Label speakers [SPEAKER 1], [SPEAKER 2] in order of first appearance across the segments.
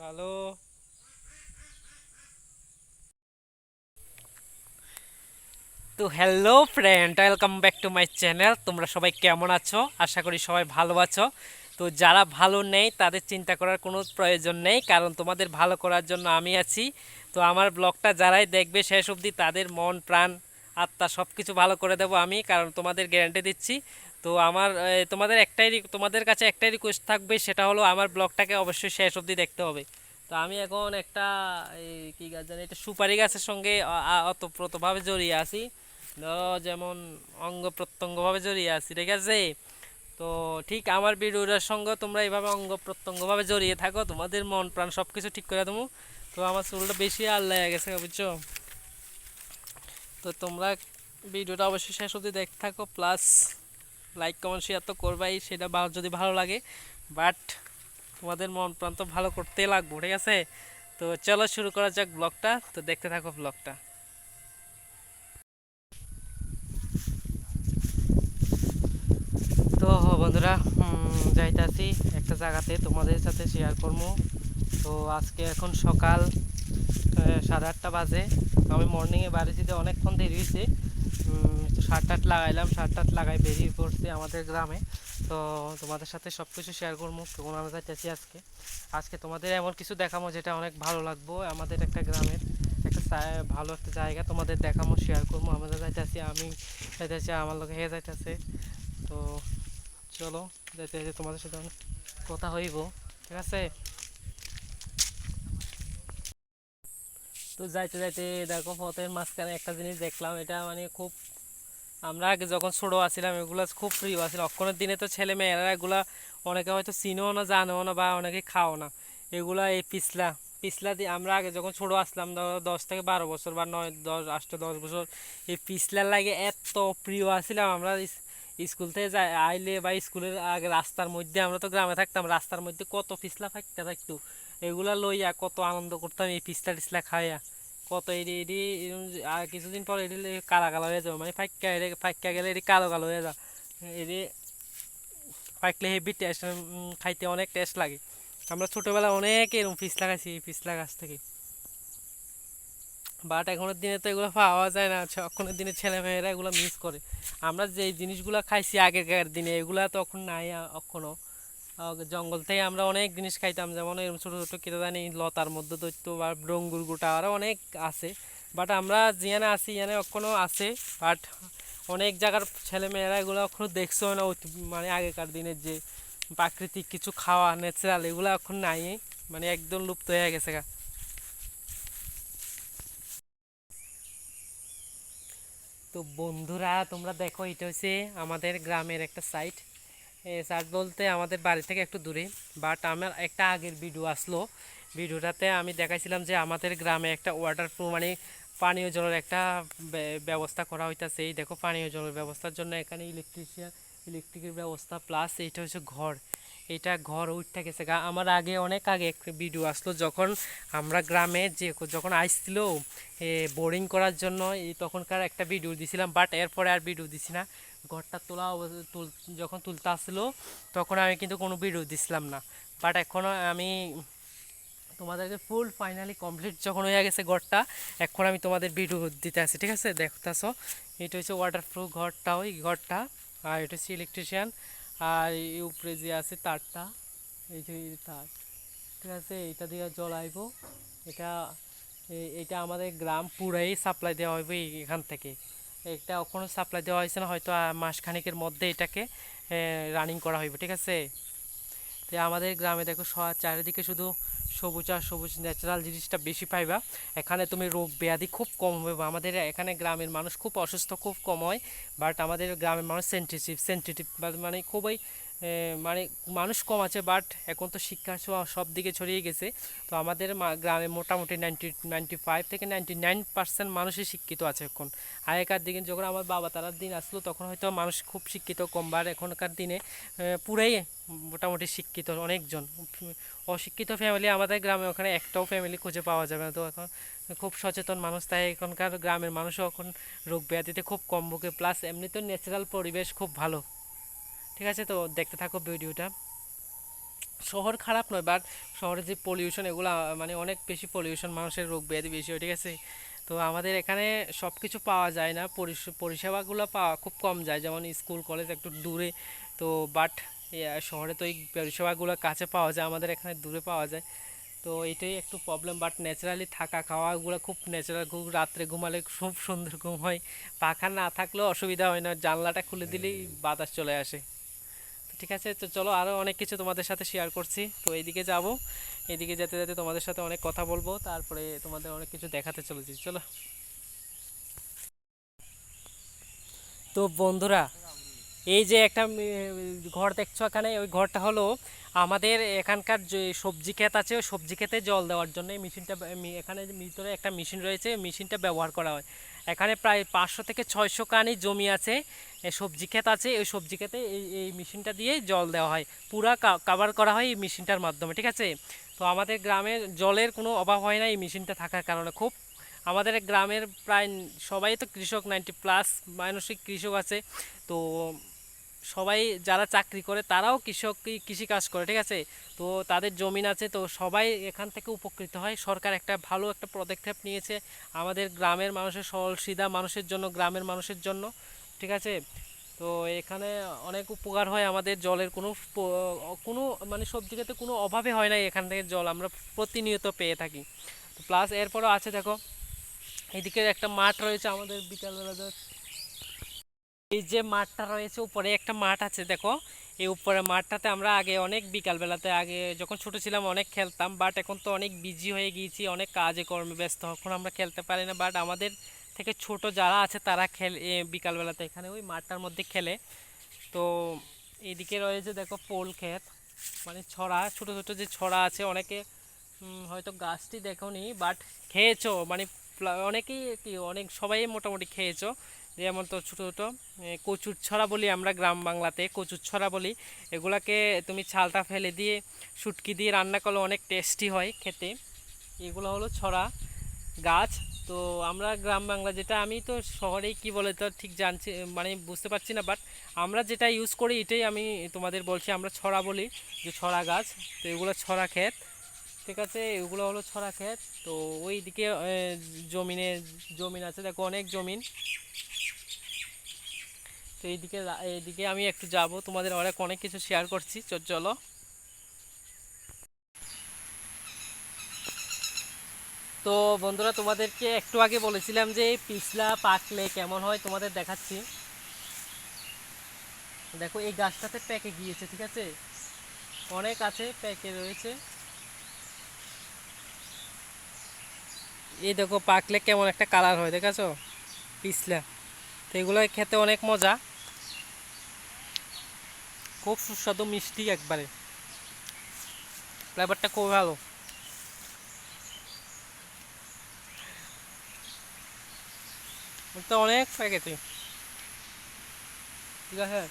[SPEAKER 1] Hello. তো hello friend, welcome back to my channel. তোমরা সবাই কেমন আছো? আশা করি সবাই ভালো আছো। তো যারা ভালো নেই তাদের চিন্তা করার কোনো প্রয়োজন নেই, কারণ তোমাদের ভালো করার জন্য আমি আছি। তো আমার ব্লগটা যারাই দেখবে শেষ অবধি তাদের মন প্রাণ আত্মা সব কিছু ভালো করে দেবো আমি, কারণ তোমাদের গ্যারান্টি দিচ্ছি। তো আমার তোমাদের কাছে একটাই রিকোয়েস্ট থাকবে, সেটা হলো আমার ব্লগটাকে অবশ্যই শেষ অবধি দেখতে হবে। তো আমি এখন একটা এই কি গাছ জানি, এটা সুপারি গাছের সঙ্গে অতপ্রতভাবে জড়িয়ে আছি। ধরো যেমন অঙ্গ প্রত্যঙ্গভাবে জড়িয়ে আছি, ঠিক আছে? তো ঠিক আমার ভিডিওটার সঙ্গে তোমরা এইভাবে অঙ্গ প্রত্যঙ্গভাবে জড়িয়ে থাকো, তোমাদের মন প্রাণ সব কিছু ঠিক করে দেবো। তো আমার চুলটা বেশি আর লেগে গেছে, বুঝছো? তো তোমরা ভিডিওটা অবশ্যই শেষ অবধি দেখতে থাকো, প্লাস লাইক কমেন্ট শেয়ার তো করবাই, সেটা যদি ভালো লাগে। বাট তোমাদের মন প্রাণ তো ভালো করতেই লাগবো, ঠিক আছে? তো চলো শুরু করা যাক ব্লগটা, তো দেখতে থাকো ব্লগটা। তো বন্ধুরা, যাইতাছি একটা জায়গাতে তোমাদের সাথে শেয়ার করবো। তো আজকে এখন সকাল 8:30 বাজে। আমি মর্নিংয়ে বাড়ি যেতে অনেকক্ষণ দেরি হয়েছে। তো 7:30 লাগাইলাম, 7:30 লাগাই বেরিয়ে পড়ছি আমাদের গ্রামে। তো তোমাদের সাথে সব কিছু শেয়ার করবো কেমন আমরা যাইতেছি আজকে। আজকে তোমাদের এমন কিছু দেখাবো যেটা অনেক ভালো লাগবো, আমাদের একটা গ্রামের একটা ভালো একটা জায়গা তোমাদের দেখাবো, শেয়ার করবো। আমরা যাইতেছি, আমি যাইতেছি, আমার লোক হয়ে যাইতেছে। তো চলো, যাইতে যাইতে তোমাদের সাথে অনেক কথা হইব, ঠিক আছে? তো যাইতে যাইতে দেখো পথের মাঝখানে একটা জিনিস দেখলাম, এটা মানে খুব, আমরা আগে যখন ছোটো আছিলাম এগুলো খুব প্রিয় আছিল। অক্ষণের দিনে তো ছেলে মেয়েরা এগুলা অনেকে হয়তো চিনেও না, জানেও না, বা অনেকে খাও না। এগুলা এই পিছলা পিছলা দিয়ে আমরা আগে যখন ছোটো আসলাম, ধরো 10 থেকে 12 বছর বা 9, 10, 8, 10 বছর, এই পিছলার লাগে এত প্রিয় আছিলাম আমরা। স্কুল থেকে যাই আইলে বা স্কুলের আগে রাস্তার মধ্যে, আমরা তো গ্রামে থাকতাম, রাস্তার মধ্যে কত পিছলা থাকতো। এগুলা লইয়া কত আনন্দ করতাম এই পিছলা টিছলা খাইয়া। কত এডি এডি এরম আর কিছুদিন পর এডি কালা কালো হয়ে যাবে, মানে ফাইক্কা গেলে এডি কালো কালো হয়ে যা। এডি ফাইকলে হেভি টেস্ট, খাইতে অনেক টেস্ট লাগে। আমরা ছোটোবেলায় অনেক এরকম পিছলা খাইছি এই পিছলা গাছ থেকে। বাট এখনের দিনে তো এগুলো পাওয়া যায় না, এখনের দিনে ছেলেমেয়েরা এগুলো মিস করে। আমরা যে জিনিসগুলো খাইছি আগেকার দিনে এগুলা তো এখন নাই এখনও। জঙ্গল থেকে আমরা অনেক জিনিস খাইতাম, যেমন এরকম ছোটো ছোটো কেটে জানি লতার মধ্যে দৈত্য বা ডঙ্গুর গোটা আরও অনেক আছে। বাট আমরা যেখানে আছি এখানে এখনও আছে। বাট অনেক জায়গার ছেলেমেয়েরা এগুলো এখনও দেখছেও না, মানে আগেকার দিনের যে প্রাকৃতিক কিছু খাওয়া ন্যাচারাল এগুলো এখন নাই, মানে একদম লুপ্ত হয়ে গেছে গা। তো বন্ধুরা তোমরা দেখো, এটা হচ্ছে আমাদের গ্রামের একটা সাইট। সাইট বলতে আমাদের বাড়ি থেকে একটু দূরে। বাট আমার একটা আগের ভিডিও আসলো, ভিডিওটাতে আমি দেখাইছিলাম যে আমাদের গ্রামে একটা ওয়াটার প্রুফ, মানে পানীয় জলের একটা ব্যবস্থা করা হইতাছে। এই দেখো, পানীয় জলের ব্যবস্থার জন্য এখানে ইলেকট্রিকের ব্যবস্থা, প্লাস এইটা হচ্ছে ঘর। এটা ঘর উঠতে গেছে আমার আগে, অনেক আগে একটা ভিডিও আসলো, যখন আমরা গ্রামে যখন আইসছিল বোরিং করার জন্য, এই তখনকার একটা ভিডিও দিছিলাম। বাট এরপরে আর ভিডিও দিছি না। ঘরটা যখন তুলতে আসলো তখন আমি কিন্তু কোনো ভিডিও দিছিলাম না। বাট এখনও আমি তোমাদেরকে ফুল ফাইনালি কমপ্লিট যখন হয়ে গেছে ঘরটা, এখন আমি তোমাদের ভিডিও দিতে আসি, ঠিক আছে? দেখতেছো, এটা হচ্ছে ওয়াটারপ্রুফ ঘরটা, ওই ঘরটা। আর এটা হচ্ছে ইলেকট্রিশিয়ান। আর এই উপরে যে আছে তারটা, এই যে তার, ঠিক আছে? এটা দিয়ে জল আইব। এটা এটা আমাদের গ্রাম পুরাই সাপ্লাই দেওয়া হইব এখান থেকে। এটা এখনও সাপ্লাই দেওয়া হয়েছে না, হয়তো মাসখানেকের মধ্যে এটাকে রানিং করা হইব, ঠিক আছে? তো আমাদের গ্রামে দেখো চারিদিকে শুধু সবুজ আর সবুজ, ন্যাচারাল জিনিসটা বেশি পাইবা। এখানে তুমি রোগ ব্যাধি খুব কম হবে। আমাদের এখানে গ্রামের মানুষ খুব অসুস্থ খুব কম হয়। বাট আমাদের গ্রামের মানুষ সেন্সিটিভ, মানে খুবই মানে মানুষ কম আছে। বাট এখন তো শিক্ষা সব দিকে ছড়িয়ে গেছে। তো আমাদের গ্রামে মোটামুটি 95 থেকে 99% মানুষই শিক্ষিত আছে এখন। আগেকার দিনে যখন আমার বাবা তারার দিন আসলো তখন হয়তো মানুষ খুব শিক্ষিত কম, বার এখনকার দিনে পুরাই মোটামুটি শিক্ষিত অনেকজন। অশিক্ষিত ফ্যামিলি আমাদের গ্রামে ওখানে একটাও ফ্যামিলি খুঁজে পাওয়া যাবে না। তো এখন খুব সচেতন মানুষ, তাই এখনকার গ্রামের মানুষও এখন রোগ ব্যাধিতে খুব কম ভোগে। প্লাস এমনিতেও ন্যাচারাল পরিবেশ খুব ভালো, ঠিক আছে? তো দেখতে থাকো ভিডিওটা। শহর খারাপ নয়, বাট শহরে যে পলিউশন এগুলো মানে অনেক বেশি পলিউশন, মানুষের রোগ ব্যাধি বেশি হয়, ঠিক আছে। তো আমাদের এখানে সব কিছু পাওয়া যায় না, পরিষেবাগুলো পাওয়া খুব কম যায়, যেমন স্কুল কলেজ একটু দূরে। তো বাট শহরে তো এই পরিষেবাগুলো কাছে পাওয়া যায়, আমাদের এখানে দূরে পাওয়া যায়। তো এটাই একটু প্রবলেম, বাট ন্যাচারালি থাকা খাওয়াগুলো খুব ন্যাচারাল, খুব রাত্রে ঘুমালে খুব সুন্দর ঘুম হয়। পাখা না থাকলেও অসুবিধা হয় না, জানলাটা খুলে দিলেই বাতাস চলে আসে। ঠিক আছে, তো চলো আরও অনেক কিছু তোমাদের সাথে শেয়ার করছি। তো এইদিকে যাব, এদিকে যেতে যেতে তোমাদের সাথে অনেক কথা বলবো, তারপরে তোমাদের অনেক কিছু দেখাতে চলেছি, চলো। তো বন্ধুরা, এই যে একটা ঘর দেখছো এখানে, ওই ঘরটা হলো আমাদের এখানকার যে সবজি ক্ষেত আছে, ওই সবজি ক্ষেতে জল দেওয়ার জন্য এই মেশিনটা, এখানে ভিতরে একটা মেশিন রয়েছে, মেশিনটা ব্যবহার করা হয়। এখানে প্রায় 500 থেকে 600 কানি জমি আছে, সবজি ক্ষেত আছে, ওই সবজি ক্ষেতে এই মেশিনটা দিয়ে জল দেওয়া হয়, পুরা কাভার করা হয় এই মেশিনটার মাধ্যমে, ঠিক আছে। তো আমাদের গ্রামে জলের কোনো অভাব হয় না এই মেশিনটা থাকার কারণে। খুব আমাদের গ্রামের প্রায় সবাই তো কৃষক, 90+ মানুষই কৃষক আছে। তো সবাই যারা চাকরি করে তারাও কৃষি কাজ করে, ঠিক আছে। তো তাদের জমিন আছে, তো সবাই এখান থেকে উপকৃত হয়। সরকার একটা ভালো একটা পদক্ষেপ নিয়েছে আমাদের গ্রামের মানুষের, সরল সিধা মানুষের জন্য, গ্রামের মানুষের জন্য, ঠিক আছে। তো এখানে অনেক উপকার হয় আমাদের, জলের কোনো মানে সবজি খেতে কোনো অভাবে হয় না, এখান থেকে জল আমরা প্রতিনিয়ত পেয়ে থাকি। তো প্লাস এরপরও আছে দেখো, এদিকে একটা মাঠ রয়েছে আমাদের বিকালবেলা। এই যে মাঠটা রয়েছে উপরে একটা মাঠ আছে দেখো, এই উপরে মাঠটাতে আমরা আগে অনেক বিকালবেলাতে, আগে যখন ছোট ছিলাম অনেক খেলতাম, বাট এখন তো অনেক বিজি হয়ে গিয়েছি, অনেক কাজে কর্মে ব্যস্ত, এখন আমরা খেলতে পারি না। বাট আমাদের থেকে ছোট যারা আছে তারা বিকালবেলাতে এখানে ওই মাঠটার মধ্যে খেলে। তো এইদিকে রয়েছে দেখো পোল ক্ষেত, মানে ছড়া, ছোট ছোট যে ছড়া আছে, অনেকে হয়তো গাছটি দেখোনি, বাট খেয়েছো, মানে অনেকেই কি অনেক সবাই মোটামুটি খেয়েছো। যেমন তো ছোটো ছোটো কচুর ছড়া বলি আমরা গ্রাম বাংলাতে, কচুর ছড়া বলি। এগুলাকে তুমি ছালটা ফেলে দিয়ে শুটকি দিয়ে রান্না করলে অনেক টেস্টি হয় খেতে। এগুলো হলো ছড়া গাছ। তো আমরা গ্রাম বাংলা যেটা, আমি তো শহরেই কি বলে তো ঠিক জানছি, মানে বুঝতে পারছি না, বাট আমরা যেটা ইউজ করি এটাই আমি তোমাদের বলছি, আমরা ছড়া বলি, যে ছড়া গাছ। তো এগুলো ছড়া ক্ষেত, ঠিক আছে, এগুলো হলো ছড়া ক্ষেত। তো ওই দিকে জমিনে জমিন আছে দেখো, অনেক জমিন। তো এইদিকে আমি একটু যাব, তোমাদের অনেক অনেক কিছু শেয়ার করছি, চলো। তো বন্ধুরা, তোমাদেরকে একটু আগে বলেছিলাম যে পিছলা পাকলে কেমন হয় তোমাদের দেখাচ্ছি। দেখো এই গাছটাতে পেকে গিয়েছে, ঠিক আছে, অনেক আছে, পেকে রয়েছে। এই দেখো পাকলে কেমন একটা কালার হয়, দেখাছো পিছলা। তো এগুলো খেতে অনেক মজা, খুব সুস্বাদু, মিষ্টি একবারে, ফ্লেভারটা খুব ভালো। তো অনেক প্যাকেটে, ঠিক আছে।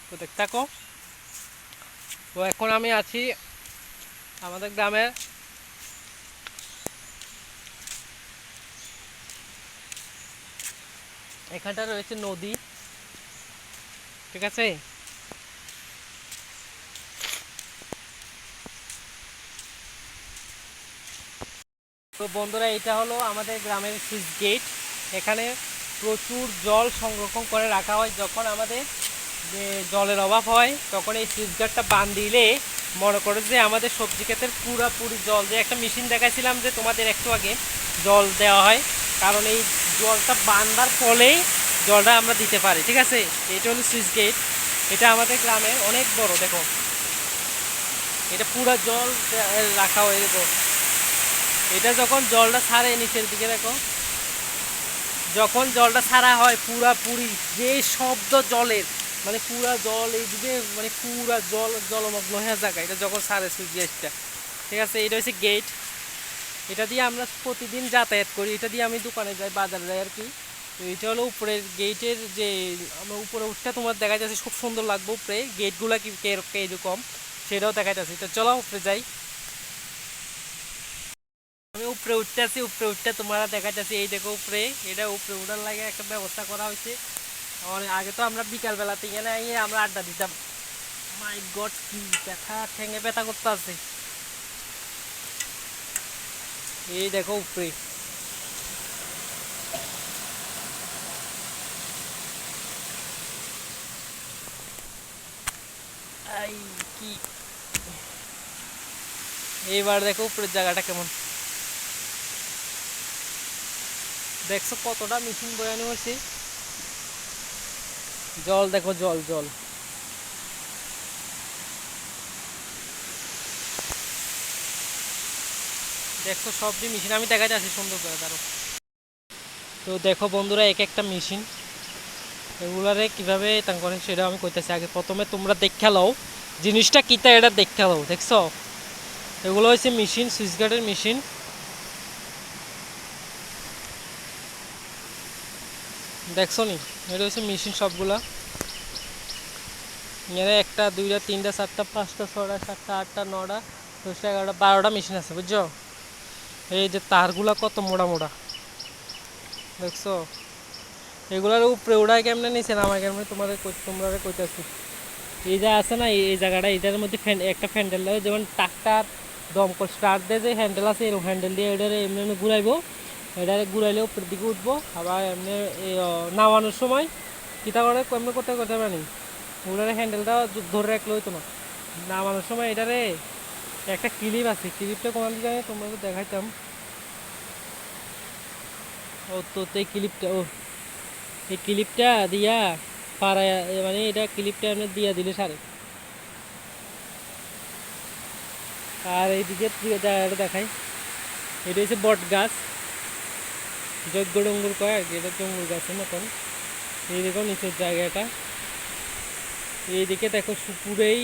[SPEAKER 1] তো দেখতে থাকো। তো এখন আমি আছি আমাদের গ্রামে, এখানটা রয়েছে নদী, ঠিক আছে। তো বন্ধুরা, এটা হলো আমাদের গ্রামের সুইচ গেট। এখানে প্রচুর জল সংরক্ষণ করে রাখা হয়, যখন আমাদের যে জলের অভাব হয় তখন এই সুইচ গেটটা বাঁধ দিলে মনে করো যে আমাদের সবজি ক্ষেতের পুরাপুরি জল, যে একটা মেশিন দেখাছিলাম যে তোমাদের একটু আগে, জল দেওয়া হয়, কারণ এই জলটা বাঁধার ফলেই জলটা আমরা দিতে পারি, ঠিক আছে। এটা হলো সুইচ গেট, এটা আমাদের গ্রামে অনেক বড়, দেখো এটা পুরা জল রাখা হয়। দেখো এটা যখন জলটা ছাড়ে নিচের দিকে, দেখো যখন জলটা ছাড়া হয় পুরাপুরি যে শব্দ জলের, মানে পুরা জল এইদিকে, মানে পুরা জলমগ্ন হয়ে যায় এটা যখন ছাড়ে সুইচ গেটটা, ঠিক আছে। এটা হচ্ছে গেট, এটা দিয়ে আমরা প্রতিদিন যাতায়াত করি, এটা দিয়ে আমি দোকানে যাই, বাজারে যাই আর কি। তো এটা হলো উপরের গেটের যে, আমরা উপরে উঠতে তোমার দেখা যাচ্ছে খুব সুন্দর লাগবে, উপরে গেটগুলা কি এরকম সেটাও দেখা যাচ্ছে। তো চলো উপরে যাই, আমি উপরে উঠতে আছি, উপরে উঠতে তোমরা দেখা যাচ্ছে, এই দেখো উপরে, এটা উপরে উঠার লাগে একটা ব্যবস্থা করা হয়েছে। অনেক আগে তো আমরা বিকাল বেলাতে এখানে আমরা আড্ডা দিতাম, মাই গড, কি ব্যথা, ঠেঙে ব্যথা করতে আছে। এই দেখো উপরে, আই কি, এইবার দেখো উপরের জায়গাটা কেমন। দেখছো কতটা মেশিন বয়ানো হয়েছে। জল দেখো, জল জল। দেখছো সবজি মেশিন, আমি দেখাতে আছি সুন্দর করে দাঁড়ো। তো দেখো বন্ধুরা, এক একটা মেশিন এগুলারে কিভাবে করে সেটা আমি কইতেছি। আগে প্রথমে তোমরা দেখা লও জিনিসটা কিতা, এটা দেখা লও। দেখছো এগুলো হচ্ছে মেশিন, সুইচ গার্ডের মেশিন। দেখছো নি, এটা হচ্ছে মেশিন সবগুলা। এখানে একটা দুইটা তিনটা চারটা পাঁচটা ছটা সাতটা আটটা নটা 10টা 11টা 12টা মেশিন আছে বুঝছো। এই যে তারগুলা কত মোটা মোটা, দেখছো। এগুলার উপরে উড়াই কেমনে নিচে নামায় কেমনে তোমরা কইতেছি। এই যে আছে না এই জায়গাটা, এটার মধ্যে একটা ফ্যান্ডেল লাগে, যেমন ট্রাক্টর দমকল স্টার্ট দিয়ে যে হ্যান্ডেল আছে, এরকম হ্যান্ডেল দিয়ে এটারে এমনি এমনি ঘুরাইবো। এটারে ঘুরাইলে উপরের দিকে উঠবো, আবার এমনি নামানোর সময় কিতা করে কেমনি করতে করতে পারি, ওটারে হ্যান্ডেলটা ধরে রাখলে হইতো না। নামানোর সময় এটারে একটা ক্লিপ আছে, ক্লিপটা কোন দিকে জানি তোমাকে দেখাইতাম। ও তো এই ক্লিপটা, এই ক্লিপটা দিয়া পাড়ায়, মানে এটা ক্লিপটা এমনি দিয়া দিলে সারে। আর এইদিকে জায়গাটা দেখাই, এটা হচ্ছে বট গাছ, যজ্ঞ ডঙ্গুর কয় আর কি, এটা জঙ্গল গাছের মতন। এই দেখো নিচের জায়গাটা, এইদিকে দেখো পুরাই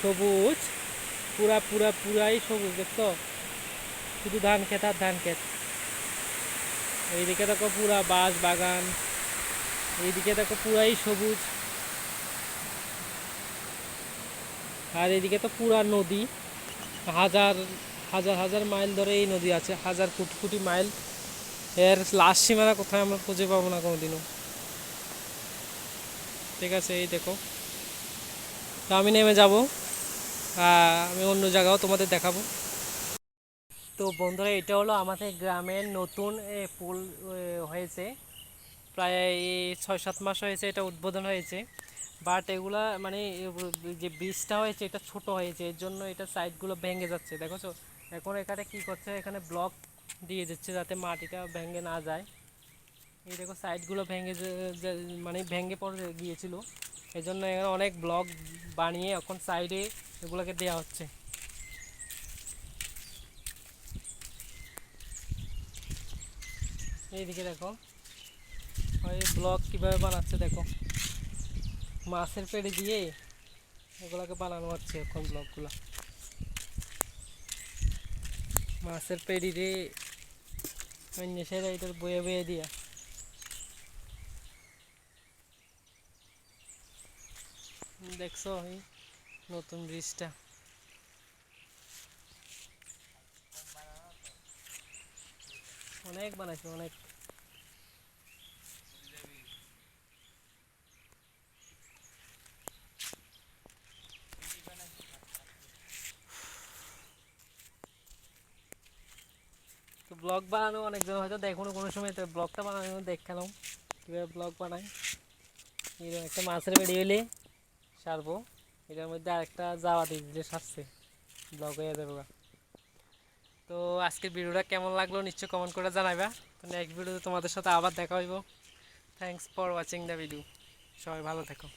[SPEAKER 1] সবুজ, পুরাই সবুজ, দেখছো শুধু ধান ক্ষেত আর ধান ক্ষেত। এইদিকে দেখো পুরা বাঁশ বাগান, এইদিকে দেখো পুরাই সবুজ। আর এইদিকে তো পুরা নদী, হাজার হাজার হাজার মাইল ধরে এই নদী আছে, হাজার কোটি কোটি মাইল। এর লাস্ট সীমানা কোথায় আমরা খুঁজে পাবো না কোনোদিনও। ঠিক আছে, এই দেখো। তো আমি নেমে যাব, আমি অন্য জায়গাও তোমাদের দেখাবো। তো বন্ধুরা, এটা হলো আমাদের গ্রামের নতুন পুল হয়েছে, প্রায় 6-7 মাস হয়েছে এটা উদ্বোধন হয়েছে। বাট এগুলা মানে যে ব্রিজটা হয়েছে এটা ছোট হয়েছে, এর জন্য এটা সাইডগুলো ভেঙে যাচ্ছে, দেখছো। এখন এখানে কি করছে, এখানে ব্লক দিয়ে যাচ্ছে যাতে মাটিটা ভেঙে না যায়। এই দেখো সাইডগুলো ভেঙে মানে ভেঙে পড়ে গিয়েছিল, এই জন্য এখানে অনেক ব্লক বানিয়ে এখন সাইডে এগুলোকে দেওয়া হচ্ছে। এইদিকে দেখো ওই ব্লক কীভাবে বানাচ্ছে, দেখো মাছের পেড়ে দিয়ে এগুলোকে বানানো হচ্ছে এখন ব্লকগুলো। মাছের পেড়ি রে সেরা এটার বয়ে বয়ে দিয়া। দেখছো এই নতুন ব্রিজটা, অনেক বানাইছে অনেক। তো ব্লগ বানানো অনেকজন হয়তো দেখো কোনো সময়, তো ব্লগটা বানানো দেখালাম কীভাবে ব্লগ বানাই। এরকম একটা মাছের বেড়ি হইলে সারবো, এটার মধ্যে আরেকটা যাওয়া দিলে সারছে, ব্লগ হয়ে যাবে। তো আজকের ভিডিওটা কেমন লাগলো নিশ্চয়ই কমেন্ট করে জানাইবা। তো নেক্সট ভিডিওতে তোমাদের সাথে আবার দেখা হইব। Thanks for watching the video, সবাই ভালো থেকো।